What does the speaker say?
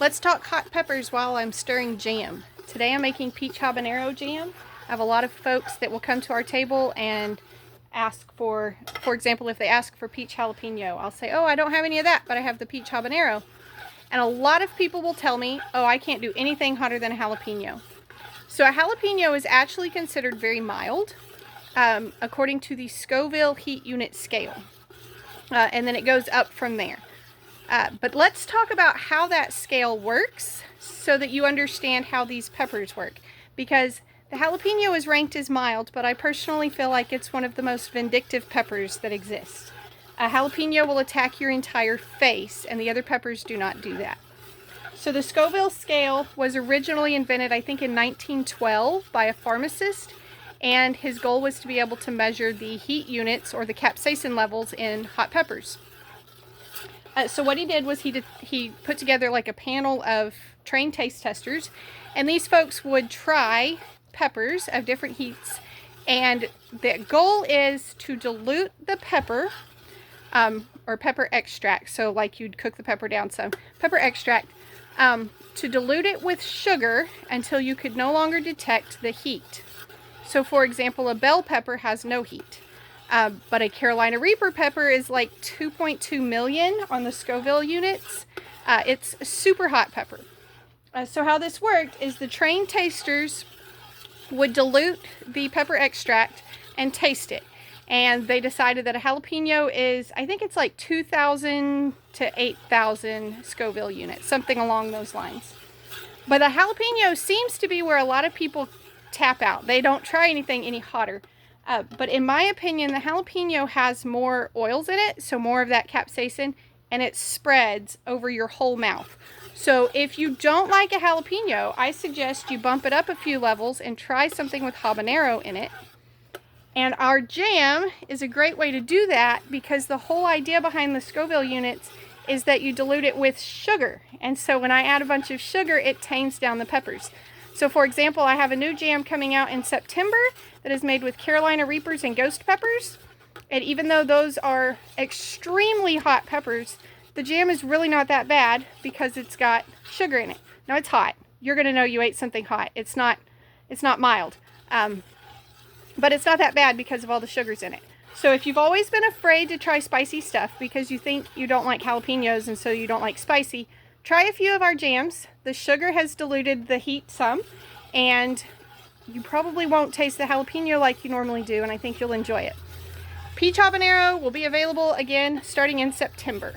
Let's talk hot peppers while I'm stirring jam. Today I'm making peach habanero jam. I have a lot of folks that will come to our table and ask for example, if they ask for peach jalapeno, I'll say, oh, I don't have any of that, but I have the peach habanero. And a lot of people will tell me, oh, I can't do anything hotter than a jalapeno. So a jalapeno is actually considered very mild, according to the Scoville Heat Unit Scale. And then it goes up from there. But let's talk about how that scale works so that you understand how these peppers work. Because the jalapeno is ranked as mild, but I personally feel like it's one of the most vindictive peppers that exist. A jalapeno will attack your entire face, and the other peppers do not do that. So the Scoville scale was originally invented, I think, in 1912 by a pharmacist, and his goal was to be able to measure the heat units or the capsaicin levels in hot peppers. So what he did was he put together like a panel of trained taste testers, and these folks would try peppers of different heats, and the goal is to dilute the pepper, or pepper extract, so like you'd cook the pepper down some, pepper extract, to dilute it with sugar until you could no longer detect the heat. So for example, a bell pepper has no heat. But a Carolina Reaper pepper is like 2.2 million on the Scoville units. It's a super hot pepper. So how this worked is the trained tasters would dilute the pepper extract and taste it. And they decided that a jalapeno is, I think it's like 2,000 to 8,000 Scoville units, something along those lines. But the jalapeno seems to be where a lot of people tap out. They don't try anything any hotter. But in my opinion, the jalapeno has more oils in it, so more of that capsaicin, and it spreads over your whole mouth. So if you don't like a jalapeno, I suggest you bump it up a few levels and try something with habanero in it. And our jam is a great way to do that because the whole idea behind the Scoville units is that you dilute it with sugar. And so when I add a bunch of sugar, it tames down the peppers. So for example, I have a new jam coming out in September that is made with Carolina Reapers and ghost peppers. And even though those are extremely hot peppers, the jam is really not that bad because it's got sugar in it. Now it's hot. You're going to know you ate something hot. It's not mild. But it's not that bad because of all the sugars in it. So if you've always been afraid to try spicy stuff because you think you don't like jalapenos and so you don't like spicy, try a few of our jams. The sugar has diluted the heat some, and you probably won't taste the jalapeno like you normally do, and I think you'll enjoy it. Peach habanero will be available again starting in September.